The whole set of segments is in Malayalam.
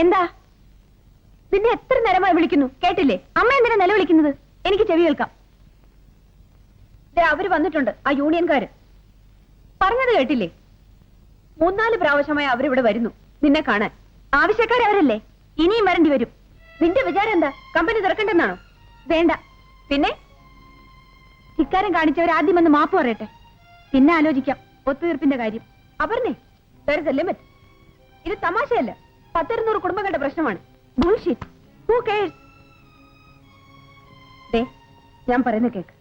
എന്താ? നിന്നെ എത്ര നേരമായി വിളിക്കുന്നു, കേട്ടില്ലേ? അമ്മ എന്തിനാ നിലവിളിക്കുന്നത്? എനിക്ക് ചെവി കേൾക്കാം. അവര് വന്നിട്ടുണ്ട്, ആ യൂണിയൻകാര്. പറഞ്ഞത് കേട്ടില്ലേ? 3-4 പ്രാവശ്യമായി അവരിവിടെ വരുന്നു നിന്നെ കാണാൻ. ആവശ്യക്കാരവരല്ലേ, ഇനിയും വരേണ്ടി വരും. നിന്റെ വിചാരം എന്താ, കമ്പനി തുറക്കണ്ടെന്നാണോ? വേണ്ട. പിന്നെ ധിക്കാരം കാണിച്ചവർ ആദ്യം വന്ന് മാപ്പ് പറയട്ടെ, പിന്നെ ആലോചിക്കാം ഒത്തുതീർപ്പിന്റെ കാര്യം. അപർണേ, ഇത് തമാശയല്ല. 10-200 കുടുംബങ്ങളുടെ പ്രശ്നമാണ്. ബുൾഷിറ്റ്. Who cares? ദേ, ഞാൻ പറയുന്ന കേക്ക്.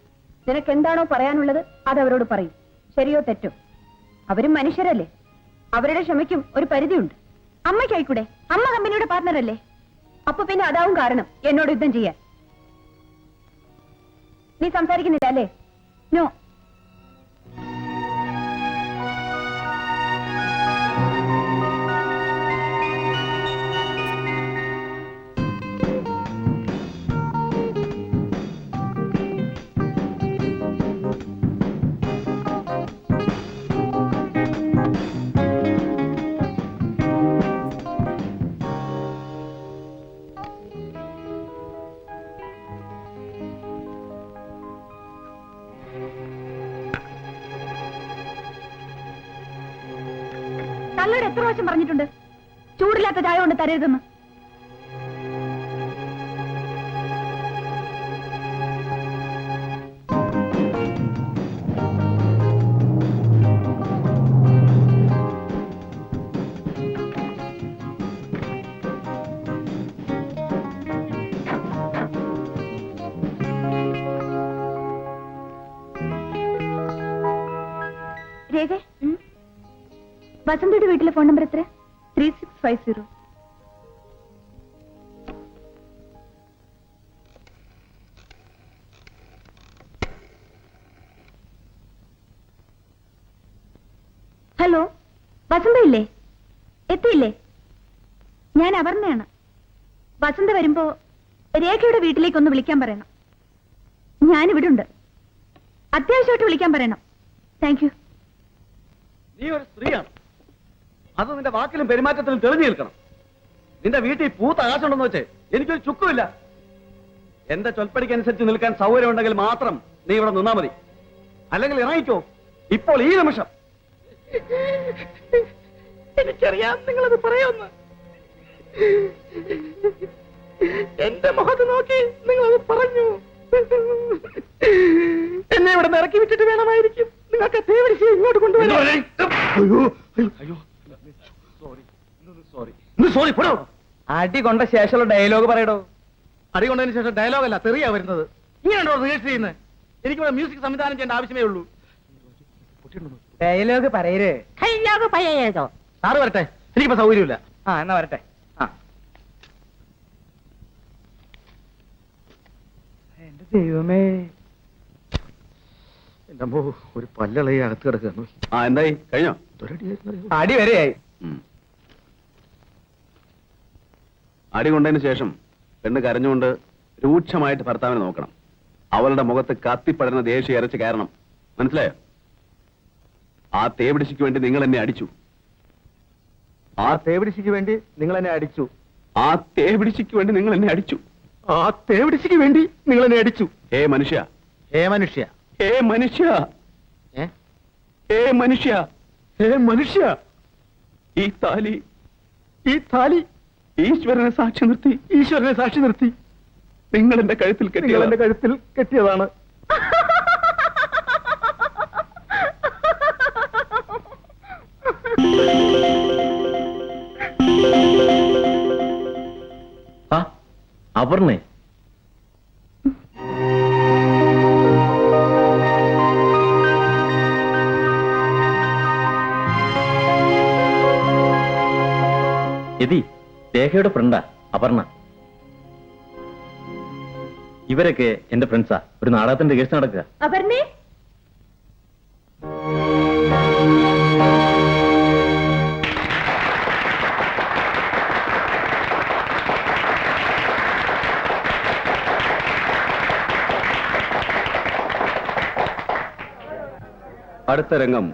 നിനക്ക് എന്താണോ പറയാനുള്ളത് അത് അവരോട് പറയും. ശരിയോ തെറ്റോ? അവരും മനുഷ്യരല്ലേ, അവരുടെ ക്ഷമയ്ക്കും ഒരു പരിധിയുണ്ട്. അമ്മയ്ക്കായിക്കൂടെ? അമ്മ കമ്പനിയുടെ പാർട്ണറല്ലേ. അപ്പൊ പിന്നെ അതാവും കാരണം എന്നോട് യുദ്ധം ചെയ്യാൻ. നീ സംസാരിക്കുന്നില്ല അല്ലേ? നോ. തള്ളോട് എത്ര പ്രാവശ്യം പറഞ്ഞിട്ടുണ്ട് ചൂടില്ലാത്ത ചായ കൊണ്ട് തരരുതെന്ന്? രേഖ, വസന്തയുടെ വീട്ടിലെ ഫോൺ നമ്പർ എത്ര? 3650. ഹലോ, വസന്ത ഇല്ലേ? എത്തിയില്ലേ? ഞാൻ അപർണയാണ്. വസന്ത വരുമ്പോ രേഖയുടെ വീട്ടിലേക്ക് ഒന്ന് വിളിക്കാൻ പറയണം. ഞാനിവിടെ ഉണ്ട്. അത്യാവശ്യമായിട്ട് വിളിക്കാൻ പറയണം. Thank you. നീ ഒരു സ്ത്രീയാണ്, അത് നിന്റെ വാക്കിലും പെരുമാറ്റത്തിലും തെളിഞ്ഞു നിൽക്കണം. നിന്റെ വീട്ടിൽ പൂത്ത ആശുണ്ടെന്ന് വെച്ച് എനിക്കൊരു ചുക്കുമില്ല. എന്റെ ചൊൽപ്പടിക്കനുസരിച്ച് നിൽക്കാൻ സൗകര്യം ഉണ്ടെങ്കിൽ മാത്രം നീ ഇവിടെ നിന്നാ മതി. അല്ലെങ്കിൽ ഇറങ്ങിക്കോ ഇപ്പോൾ, ഈ നിമിഷം. എനിക്കറിയാം നിങ്ങളത് പറയുമെന്ന്. എന്റെ മുഖത്ത് നോക്കി നിങ്ങളത് പറഞ്ഞു. എന്നെ ഇവിടെ ഇറക്കി വിട്ടിട്ട് വേണമായിരിക്കും നിങ്ങൾക്ക് തേവരിച്ച് ഇങ്ങോട്ട് കൊണ്ടുവരാൻ. അടി കൊണ്ട ശേഷമുള്ള ഡയലോഗ് പറയടോ. അടി കൊണ്ടതിന് ശേഷം ഡയലോഗ് അല്ല, തെറിയാ വരുന്നത്. ഇങ്ങനെയാണോ റിഹേഴ്സൽ ചെയ്യുന്നത്? എനിക്കിവിടെ മ്യൂസിക് സംവിധാനം ചെയ്യേണ്ട ആവശ്യമേ ഉള്ളൂ. ഡയലോഗ് പറയരുത്. ഡയലോഗ് പറയരുതോ? സാറ് വരട്ടെ, എനിക്കിപ്പോ സൗകര്യമില്ല. ആ, എന്നാ വരട്ടെ. ആ, എന്റെ ദൈവമേ, എന്റെ അമ്മോ, ഒരു പല്ലളയെ അകത്ത് കിടക്കുന്നു. ആ, എന്തായി കഴിഞ്ഞോ? അടി വരെയായി. അടി കൊണ്ടതിന് ശേഷം പെണ്ണ് കരഞ്ഞുകൊണ്ട് രൂക്ഷമായിട്ട് ഭർത്താവിനെ നോക്കണം. അവളുടെ മുഖത്ത് കത്തിപ്പടരുന്ന ദേഷ്യം ഇരച്ച് കയറണം. മനസ്സിലായോ? ആ തേവിടിശിക്ക് വേണ്ടി നിങ്ങൾ എന്നെ അടിച്ചു. ആ തേവിടിശിക്ക് വേണ്ടി നിങ്ങൾ എന്നെ അടിച്ചു. ആ തേവിടിശിക്ക് വേണ്ടി നിങ്ങൾ എന്നെ അടിച്ചു. ആ തേവിടിശിക്ക് വേണ്ടി നിങ്ങൾ എന്നെ അടിച്ചു. ഹേ മനുഷ്യ, ഹേ മനുഷ്യ, ഹേ മനുഷ്യ, ഹേ മനുഷ്യ, ഹേ മനുഷ്യ, ഈ താലി, ഈ താലി ഈശ്വരനെ സാക്ഷി നിർത്തി, ഈശ്വരനെ സാക്ഷി നിർത്തി നിങ്ങൾ എന്റെ കഴുത്തിൽ കെട്ടിയതാണ്. അപർണേ, രേഖയുടെ ഫ്രണ്ടാ അപർണ. ഇവരൊക്കെ എന്റെ ഫ്രണ്ട്സാ. ഒരു നാടകത്തിന്റെ കേസ് നടക്കുക. അപർണേ, അടുത്ത രംഗം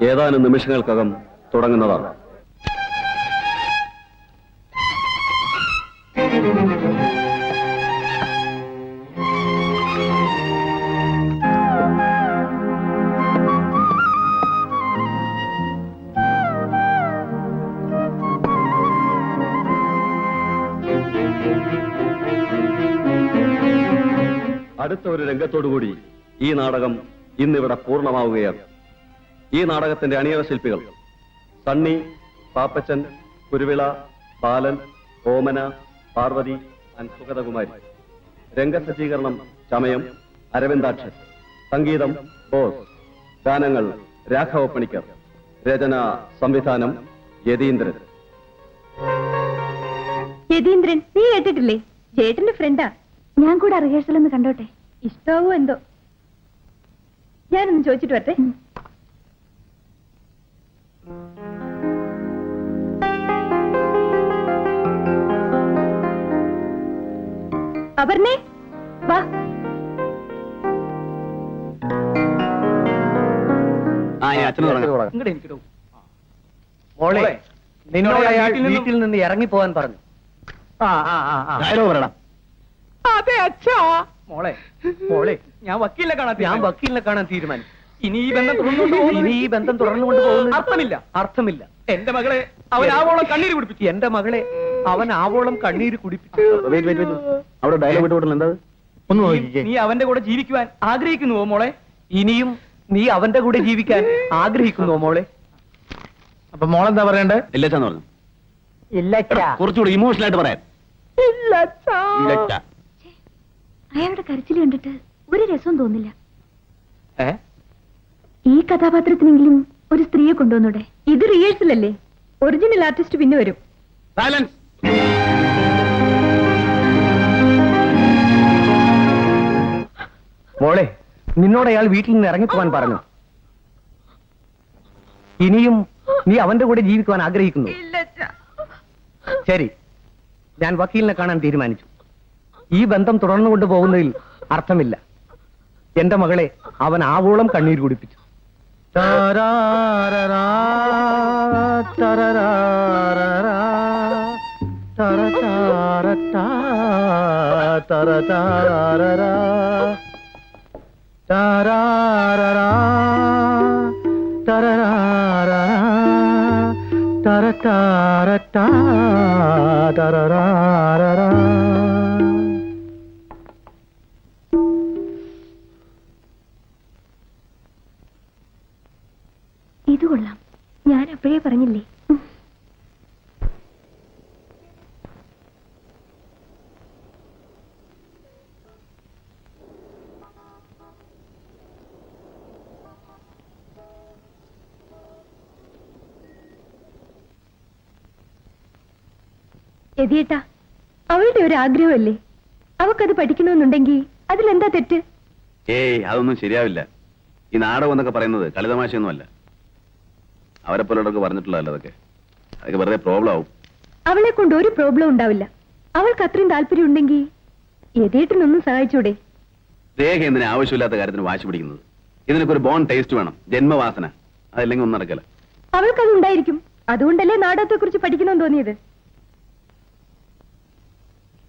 ഏതാനും നിമിഷങ്ങൾക്കകം തുടങ്ങുന്നതാണ്. അടുത്ത ഒരു രംഗത്തോടുകൂടി ഈ നാടകം ഇന്നിവിടെ പൂർണ്ണമാവുകയാണ്. ഈ നാടകത്തിന്റെ അണിയറ ശില്പികൾ സണ്ണി, പാപ്പച്ചൻ, കുരുവിള, ബാലൻ, ഓമന, പാർവതി ആൻഡ് സുഗതകുമാരി. രംഗസജ്ജീകരണം ചമയം അരവിന്ദാക്ഷൻ. സംഗീതം ബോസ്. ഗാനങ്ങൾ രാഘവ പണിക്കർ. രചന സംവിധാനം യതീന്ദ്രൻ. യതീന്ദ്രൻ, നീ കേട്ടിട്ടില്ലേ? ചേട്ടന്റെ ഫ്രണ്ടാ. ഞാൻ കൂടെ റിഹേഴ്സൽ ഒന്ന് കണ്ടോട്ടെ. ഇഷ്ടാവോ എന്തോ. ഞാനൊന്ന് ചോദിച്ചിട്ട് വരട്ടെ. അപർണേ, വാ. അച്ഛന് തുടങ്ങാം. മോളെ, നിന്നോട് അയാൾ വീട്ടിൽ നിന്ന് ഇറങ്ങി പോകാൻ പറഞ്ഞു. ഡയലോഗ് പറയണം. അതെ അച്ഛാ. മോളെ മോളെ ഞാൻ വക്കീലിനെ കാണാൻ തീരുമാനിച്ചു. ഇനി ഈ ബന്ധം തുടർന്നുകൊണ്ട് പോകുന്നത് അർത്ഥമില്ല. എന്റെ മകളെ അവൻ ആവോളം കണ്ണീര് കുടിപ്പിച്ചു. അവിടെ ഡയലോഗ് വിട്ടുകൊണ്ടല്ലോ. എന്താ ഒന്ന് നീ അവന്റെ കൂടെ ജീവിക്കുവാൻ ആഗ്രഹിക്കുന്നുവോ മോളെ? ഇനിയും നീ അവന്റെ കൂടെ ജീവിക്കാൻ ആഗ്രഹിക്കുന്നുവോ മോളെ? അപ്പൊ മോളെന്താ പറയണ്ടേ? ഇല്ലച്ചാന്ന് പറഞ്ഞു. ഇല്ലച്ചാ. കുറച്ചുകൂടി ഇമോഷണൽ ആയിട്ട് പറയാൻ. ഇല്ലച്ചാ. ഇല്ലച്ചാ. അയാളുടെ കരച്ചിൽ കണ്ടിട്ട് ഒരു രസവും തോന്നില്ല. ഏ? ഈ കഥാപാത്രത്തിനെങ്കിലും ഒരു സ്ത്രീയെ കൊണ്ടുവന്നൂടെ? ഇത് റിഹേഴ്സൽ അല്ലേ? ഒറിജിനൽ ആർട്ടിസ്റ്റ് പിന്നെ വരും. സൈലൻസ്. മോളെ, നിന്നോട് അയാൾ വീട്ടിൽ നിന്ന് ഇറങ്ങിപ്പോവാൻ പറഞ്ഞു. ഇനിയും നീ അവന്റെ കൂടെ ജീവിക്കുവാൻ ആഗ്രഹിക്കുന്നു? ശരി, ഞാൻ വക്കീലിനെ കാണാൻ തീരുമാനിച്ചു. ഈ ബന്ധം തുടർന്നു കൊണ്ടുപോകുന്നതിൽ അർത്ഥമില്ല. എന്റെ മകളെ അവൻ ആവോളം കണ്ണീര് കുടിപ്പിച്ചു. ഇത് കൊള്ളാം. ഞാൻ അപ്പോഴേ പറഞ്ഞില്ലേ. എതിയേട്ടാ, അവളുടെ ഒരു ആഗ്രഹമല്ലേ? അവക്കത് പഠിക്കണമെന്നുണ്ടെങ്കിൽ അതിലെന്താ തെറ്റ്? ഏയ്, അതൊന്നും ശരിയാവില്ല. ഈ നാടകം എന്നൊക്കെ പറയുന്നത് കളിതമാശയൊന്നുമല്ല. അവരെ പോലുള്ളവർക്ക് പറഞ്ഞിട്ടുള്ളതല്ല അതൊക്കെ. അതൊക്കെ വെറുതെ പ്രോബ്ലം ആവും. അവളെ കൊണ്ട് ഒരു പ്രോബ്ലം ഉണ്ടാവില്ല. അവൾക്ക് അത്രയും താല്പര്യം ഉണ്ടെങ്കിൽ എതിയേട്ടനൊന്നും സഹായിച്ചൂടെ? രേഖ എന്തിനാ ആവശ്യമില്ലാത്ത കാര്യത്തിന് വാശി പിടിക്കുന്നത്? ഇതിനൊക്കെ ഒരു ബോൺ ടേസ്റ്റ് വേണം, ജന്മവാസന. അതല്ലെങ്കിൽ ഒന്നും നടക്കല. അവൾക്കത് ഉണ്ടായിരിക്കും. അതുകൊണ്ടല്ലേ നാടകത്തെ കുറിച്ച് പഠിക്കണമെന്ന് തോന്നിയത്.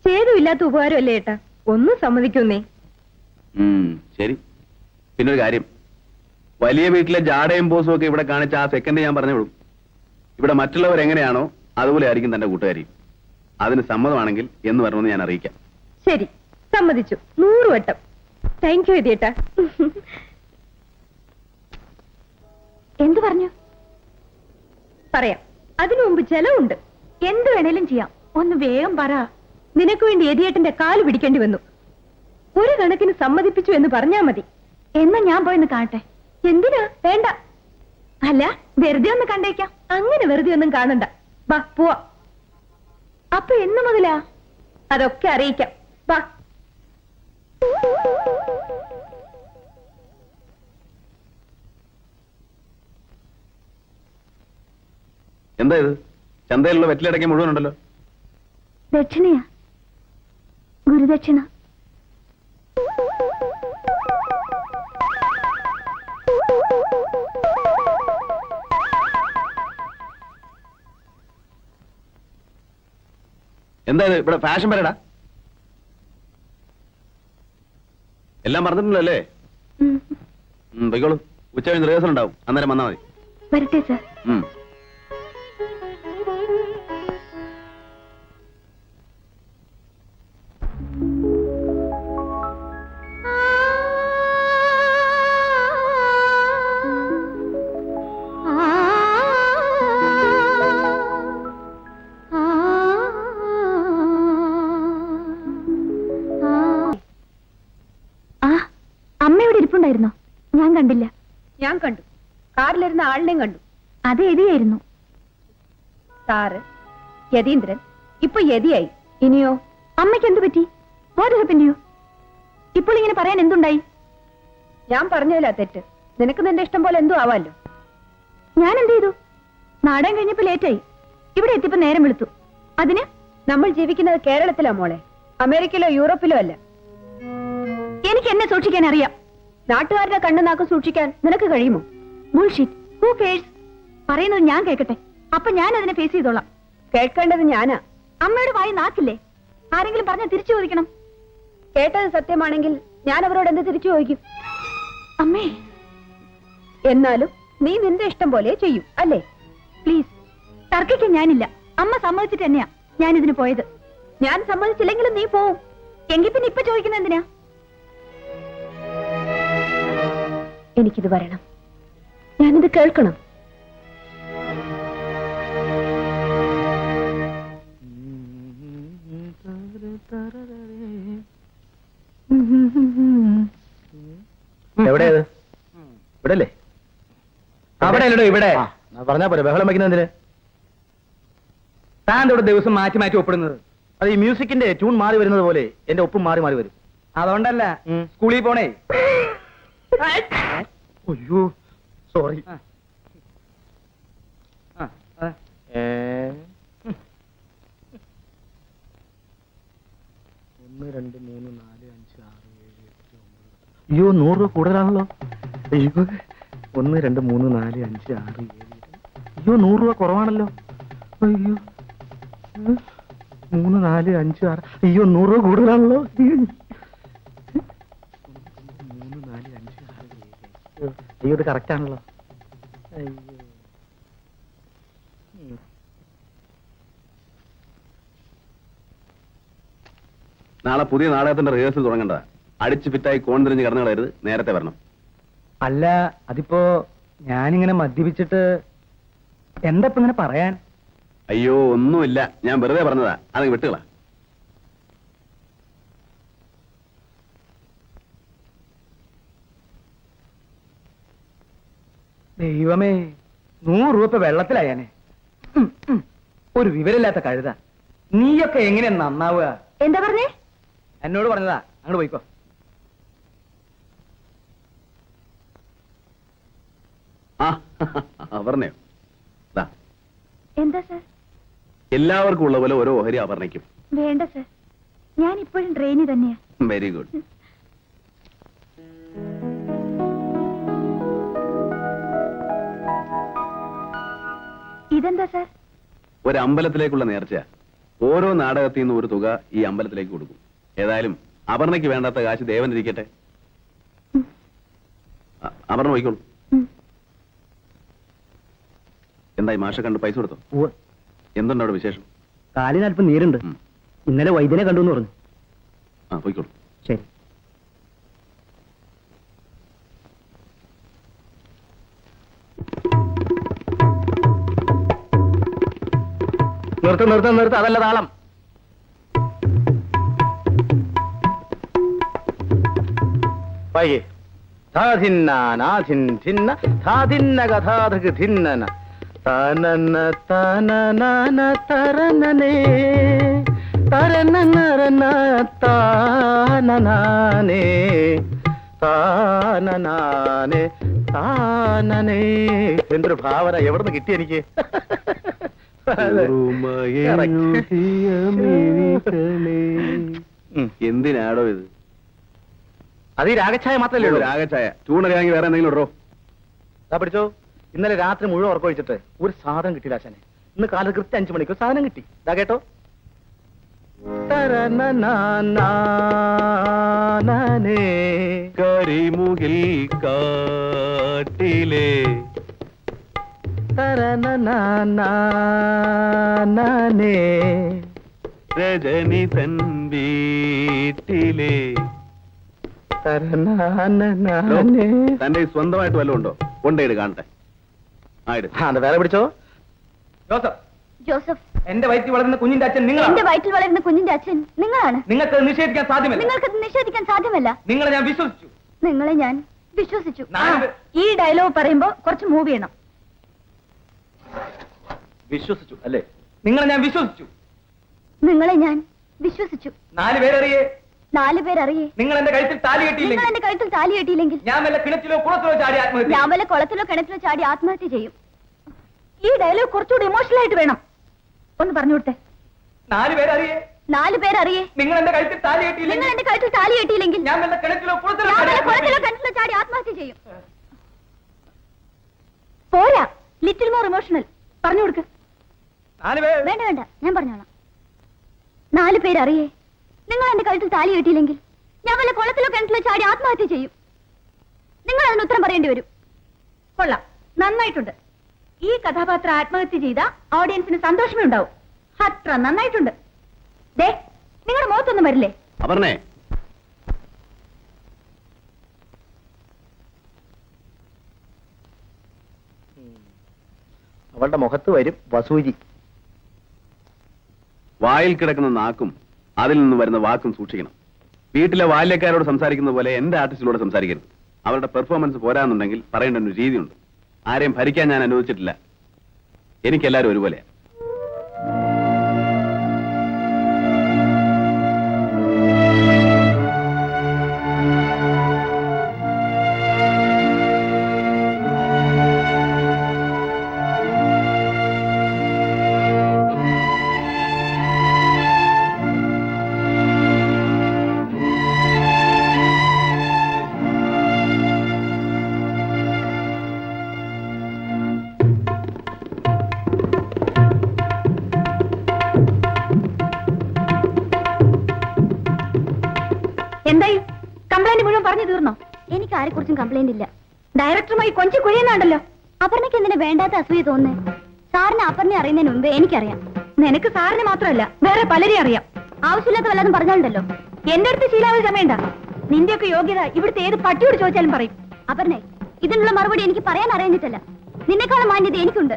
ഛേദമില്ലാത്ത ഉപകാരമല്ലേ ഏട്ടാ? ഒന്നും സമ്മതിക്കുന്നേ. ശരി. പിന്നൊരു കാര്യം, വലിയ വീട്ടിലെ ജാടയും ബോസും ഒക്കെ ഇവിടെ കാണിച്ച ആ സെക്കൻഡ് ഞാൻ പറഞ്ഞു വിടും. ഇവിടെ മറ്റുള്ളവർ എങ്ങനെയാണോ അതുപോലെ ആയിരിക്കും തന്റെ കൂട്ടുകാരി. അതിന് സമ്മതമാണെങ്കിൽ എന്ന് പറഞ്ഞെന്ന് ഞാൻ അറിയിക്കാം. ശരി, സമ്മതിച്ചു. 100 വട്ടം. താങ്ക് യു എതിയേട്ടാ. എന്തു പറഞ്ഞു? പറയാം. അതിനു മുമ്പ് ചെലവുണ്ട്. എന്ത് വേണേലും ചെയ്യാം. ഒന്ന് വേഗം പറ. നിനക്ക് വേണ്ടി എതിയേട്ടന്റെ കാല് പിടിക്കേണ്ടി വന്നു. ഒരു കണക്കിന് സമ്മതിപ്പിച്ചു എന്ന് പറഞ്ഞാ മതി. എന്നാ ഞാൻ പോയെന്ന് കാണട്ടെ. എന്തിനാ? വേണ്ട. അല്ല, വെറുതെ ഒന്ന് കണ്ടേക്കാം. അങ്ങനെ വെറുതെ ഒന്നും കാണണ്ട. വാ, പോവാ. അപ്പൊ എന്ന് മുതലാ? അതൊക്കെ അറിയിക്കാം. വാ. എന്താ ഇത്? ചന്തയിലുള്ള വെറ്റിലടയ്ക്ക് മുഴുവൻ ഉണ്ടല്ലോ. ദക്ഷിണയാ, ഗുരുദക്ഷിണ. എന്താ ഇത് ഇവിടെ ഫാഷൻ പരേഡാ? എല്ലാം പറഞ്ഞിട്ടുണ്ടല്ലോ അല്ലേ? പൊയ്ക്കോളൂ. ഉച്ച കഴിഞ്ഞ് റിഹേഴ്സൽ ഉണ്ടാവും, അന്നേരം വന്നാൽ മതി. വരട്ടെ സർ. അമ്മയോട് ഇരിപ്പുണ്ടായിരുന്നോ? ഞാൻ കണ്ടില്ല. ഞാൻ കണ്ടു. കാറിലിരുന്ന ആളിനെയും കണ്ടു. അത് യതിയായിരുന്നു. സാറ്, യതീന്ദ്രൻ, ഇപ്പൊ യതിയായി. ഇനിയോ? അമ്മയ്ക്ക് എന്തു പറ്റി? പിന്നെയോ ഇപ്പോൾ ഇങ്ങനെ പറയാൻ എന്തുണ്ടായി? ഞാൻ പറഞ്ഞതില്ല തെറ്റ്. നിനക്ക് നിന്റെ ഇഷ്ടം പോലെ എന്തോ ആവാലോ. ഞാൻ എന്ത് ചെയ്തു? നാടകം കഴിഞ്ഞപ്പോ ലേറ്റായി. ഇവിടെ എത്തിയപ്പോ നേരം വെളുത്തു. അതിന് നമ്മൾ ജീവിക്കുന്നത് കേരളത്തിലാ മോളെ, അമേരിക്കയിലോ യൂറോപ്പിലോ അല്ല. എനിക്ക് എന്നെ സൂക്ഷിക്കാൻ അറിയാം. നാട്ടുകാരുടെ കണ്ണു നാക്ക് സൂക്ഷിക്കാൻ നിനക്ക് കഴിയുമോ? ബുൾഷിറ്റ്. Who curse? പറയുന്നത് ഞാൻ കേൾക്കട്ടെ, അപ്പൊ ഞാൻ അതിനെ ഫേസ് ചെയ്തോളാം. കേൾക്കേണ്ടത് ഞാനാ. അമ്മയുടെ വായി നാക്കില്ലേ? ആരെങ്കിലും പറഞ്ഞ തിരിച്ചു ചോദിക്കണം. കേട്ടത് സത്യമാണെങ്കിൽ ഞാൻ അവരോട് എന്ത് തിരിച്ചു ചോദിക്കും? അമ്മേ, എന്നാലും നീ നിന്റെ ഇഷ്ടം പോലെ ചെയ്യും അല്ലേ? പ്ലീസ്, തർക്കിക്കാൻ ഞാനില്ല. അമ്മ സമ്മതിച്ചിട്ട് തന്നെയാ ഞാൻ ഇതിന് പോയത്. ഞാൻ സമ്മതിച്ചില്ലെങ്കിലും നീ പോവും. എങ്കിൽ പിന്നെ ഇപ്പൊ ചോദിക്കുന്ന എന്തിനാ? എനിക്കിത് വരണം. ഞാനിത് കേൾക്കണം. എവിടെയത്? ഇവിടെ അല്ലേ? അവിടെ അല്ലടോ, ഇവിടെ. പറഞ്ഞാ പോലെ ബഹളം വയ്ക്കുന്ന എന്തിന്? താൻ ഇവിടെ ദിവസം മാറ്റി മാറ്റി ഒപ്പിടുന്നത്? അത് ഈ മ്യൂസിക്കിന്റെ ട്യൂൺ മാറി വരുന്നത് പോലെ എന്റെ ഒപ്പും മാറി മാറി വരും. അതുകൊണ്ടല്ല, സ്കൂളിൽ പോണേ. അയ്യോ, സോറി. 1 2 3 4 5 6 7 8 9. അയ്യോ, 100 രൂപ കൂടുതലാണല്ലോ. അയ്യോ, 1 2 3 4 5 6 7. അയ്യോ, 100 രൂപ കുറവാണല്ലോ. അയ്യോ, 3 4 5 6. അയ്യോ, 100 രൂപ കൂടുതലാണല്ലോ. 3 4 5 6 7. അയ്യോ, ഇത് കറക്റ്റ് ആണല്ലോ. അയ്യോ. നാളെ പുതിയ നാടകത്തിന്റെ റിഹേഴ്സൽ തുടങ്ങേണ്ടതാ. അടിച്ചു ഫിറ്റായി കോൺ തിരിഞ്ഞ് കടന്നു കളയരുത്, നേരത്തെ വരണം. അല്ല, അതിപ്പോ ഞാനിങ്ങനെ മദ്യപിച്ചിട്ട് എന്താ ഇപ്പൊ ഇങ്ങനെ പറയാൻ? അയ്യോ, ഒന്നുമില്ല, ഞാൻ വെറുതെ പറഞ്ഞതാ. അത് വിട്ടുകളാ. ദൈവമേ, 100 രൂപ വെള്ളത്തിലായാനെ. ഒരു വിവരമില്ലാത്ത കഴുത. നീയൊക്കെ എങ്ങനെയാ നന്നാവുക? എന്താ പറഞ്ഞേ? എന്നോട് പറഞ്ഞതാ. അങ്ങോട്ട് പോയിക്കോ. പറഞ്ഞോ? എന്താ സർ? എല്ലാവർക്കും ഉള്ള പോലെ ഓരോ ഓഹരി അപർണയ്ക്കും. വേണ്ട സർ, ഞാൻ ഇപ്പോഴും ട്രെയിനിൽ തന്നെയാ. Very good. ഇതെന്താ സർ? ഒരു അമ്പലത്തിലേക്കുള്ള നേർച്ച. ഓരോ നാടകത്തിൽ നിന്നും ഒരു തുക ഈ അമ്പലത്തിലേക്ക് കൊടുക്കും. ഏതായാലും അപർണയ്ക്ക് വേണ്ടാത്ത കാശ് ദേവനിരിക്കട്ടെ. അപർണ പോയിക്കോളൂ. എന്തായി, മാഷ കണ്ട് പൈസ കൊടുത്തോ? എന്തുണ്ട് അവിടെ വിശേഷം? കാലിന് അല്പം നീരുണ്ട്. ഇന്നലെ വൈദ്യനെ കണ്ടു എന്ന് പറഞ്ഞു. പോയിക്കോളൂ. ശരി. നിർത്ത്, അതല്ല താളം. വൈകി തരനനെ എന്തൊരു ഭാവന, എവിടുന്ന് കിട്ടി എനിക്ക്? എന്തിനാടോ ഇത്? അത് ഈ രാഗഛായ മാത്രമല്ലേ ഉള്ളൂ. രാഗഛായ ചൂണറിയാമെങ്കിൽ വേറെ എന്തെങ്കിലും ഇടോ. പിടിച്ചോ. ഇന്നലെ രാത്രി മുഴുവൻ ഉറക്കൊഴിച്ചിട്ട് ഒരു സാധനം കിട്ടിയില്ല ആശാനെ. ഇന്ന് കാലത്ത് കൃത്യം 5 മണിക്ക് സാധനം കിട്ടി. ഇതാ കേട്ടോ. തരനനാനേ കരിമുകിൽ കാട്ടിലെ തരനനാനേ രജനി തൻ വീട്ടിലെ തരനാനേ തന്റെ ഈ സ്വന്തമായിട്ട് വല്ലതും ഉണ്ടോ? കൊണ്ടേട് കാണട്ടെ. ആയിട്. അത് വേറെ പിടിച്ചോ. ജോസഫ്, ജോസഫ്, എന്റെ വയറ്റിൽ വളർന്ന കുഞ്ഞിന്റെ അച്ഛൻ എന്റെ നിങ്ങളാണ്. വയറ്റിൽ വളരുന്ന കുഞ്ഞിന്റെ അച്ഛൻ നിങ്ങളാണ്. നിങ്ങൾക്ക് നിഷേധിക്കാൻ സാധ്യമല്ല. നിങ്ങൾക്കത് നിഷേധിക്കാൻ സാധ്യമല്ല. നിങ്ങളെ ഞാൻ വിശ്വസിച്ചു. നിങ്ങളെ ഞാൻ വിശ്വസിച്ചു. നാല് ഈ ഡയലോഗ് പറയുമ്പോ കുറച്ച് മൂവ് ചെയ്യണം. വിശ്വസിച്ചു അല്ലേ? നിങ്ങളെ ഞാൻ വിശ്വസിച്ചു. നിങ്ങളെ ഞാൻ വിശ്വസിച്ചു. 4 പേരറിയേ 4 പേരറിയേ നിങ്ങൾ എന്റെ കഴുത്തിൽ താലി നിങ്ങൾ കെട്ടിയില്ലെങ്കിൽ എന്റെ കഴുത്തിൽ താലി കെട്ടിയില്ലെങ്കിൽ ഞാൻ വല്ല കിണറ്റിലോ കുളത്തിലോ ചാടി ആത്മഹത്യ ഞാൻ വല്ല കുളത്തിലോ കിണറ്റിലോ ചാടി ആത്മഹത്യ ചെയ്യും. ഈ ഡയലോഗ് കുറച്ചുകൂടി ഇമോഷണൽ ആയിട്ട് വേണം. ഒന്ന് പറഞ്ഞു കൊടുത്തേ. 4 പേരറിയേ 4 പേരറിയേ നിങ്ങൾ എന്റെ കഴുത്തിൽ താലി നിങ്ങൾ കെട്ടിയില്ലെങ്കിൽ എന്റെ കഴുത്തിൽ താലി കെട്ടിയില്ലെങ്കിൽ ഞാൻ വല്ല കിണറ്റിലോ കുളത്തിലോ ഞാൻ ചാടി വല്ല ആത്മഹത്യ കുളത്തിലോ ചെയ്യും. കിണറ്റിലോ ചാടി ആത്മഹത്യ ചെയ്യും. പോരാ, ലിറ്റിൽ മോർ ഇമോഷണൽ. പറഞ്ഞു കൊടുക്ക്. 4 പേര് വേണ്ട വേണ്ട, ഞാൻ പറഞ്ഞോളാം. 4 പേരറിയേ നിങ്ങൾ എന്റെ കഴുത്തിൽ താലി കെട്ടിയില്ലെങ്കിൽ ഞാൻ വല്ല കുളത്തിലോ കിണറ്റിലോ ചാടി ആത്മഹത്യ ചെയ്യും. നിങ്ങൾ അതിന് ഉത്തരം പറയേണ്ടി വരും. കൊള്ളാം, നന്നായിട്ടുണ്ട്. ഈ കഥാപാത്രം ആത്മഹത്യ ചെയ്ത ഓഡിയൻസിന് സന്തോഷമേ ഉണ്ടാവും. അത്ര നന്നായിട്ടുണ്ട്. ദേ, നിങ്ങളുടെ മുഖത്തൊന്നും വരില്ലേ? അപർണേ, അവളുടെ മുഖത്ത് വരും വസൂരി. വായിൽ കിടക്കുന്ന നാക്കും അതിൽ നിന്ന് വരുന്ന വാക്കും സൂക്ഷിക്കണം. വീട്ടിലെ ബാല്യക്കാരോട് സംസാരിക്കുന്ന പോലെ എന്റെ ആർട്ടിസ്റ്റിലൂടെ സംസാരിക്കരുത്. അവരുടെ പെർഫോമൻസ് പോരാന്നുണ്ടെങ്കിൽ പറയേണ്ട ഒരു രീതിയുണ്ട്. ആരെയും ഭരിക്കാൻ ഞാൻ അനുവദിച്ചിട്ടില്ല. എനിക്കെല്ലാവരും ഒരുപോലെയാ. എന്തായി? കംപ്ലൈന്റ് മുഴുവൻ പറഞ്ഞു തീർന്നോ? എനിക്ക് ആരെക്കുറിച്ചും കംപ്ലൈന്റ് ഇല്ല. ഡയറക്ടറുമായി കൊഞ്ചി കുഴിയുന്നുണ്ടല്ലോ. അപർണയ്ക്ക് എന്തിനാ വേണ്ടാത്ത അസൂയ തോന്നുന്നേ? സാറിന് അപർണയെ അറിയുന്നതിന് മുമ്പ് എനിക്കറിയാം. നിനക്ക് സാറിന് മാത്രമല്ല വേറെ പലരെയും അറിയാം. ആവശ്യമില്ലാത്ത വല്ലതും പറഞ്ഞാലുണ്ടല്ലോ എന്റെ അടുത്ത് ശീലാവ് സമയണ്ട. നിന്റെയൊക്കെ യോഗ്യത ഇവിടുത്തെ ഏത് പട്ടിയോട് ചോദിച്ചാലും പറയും. അപർണേ, ഇതിനുള്ള മറുപടി എനിക്ക് പറയാൻ അറിയുന്നിട്ടല്ല. നിന്നെക്കാളും മാന്യത എനിക്കുണ്ട്.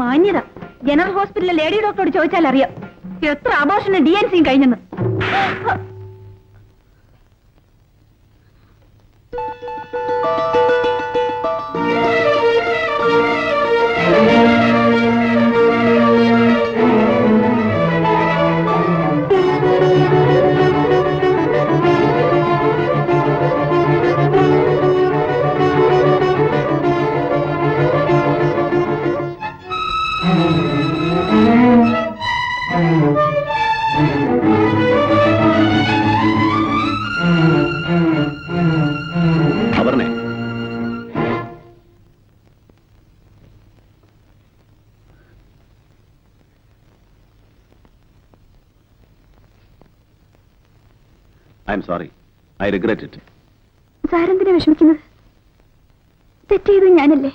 മാന്യത ജനറൽ ഹോസ്പിറ്റലിലെ ലേഡി ഡോക്ടറോട് ചോദിച്ചാൽ അറിയാം എത്ര അബോർഷനും DNCയും കഴിഞ്ഞെന്ന്. അപർണേ, I am sorry. I regret it. സാരെന്തിനാ വിഷമിക്കുന്നത്? തെറ്റ് ചെയ്തത് ഞാനല്ലേ?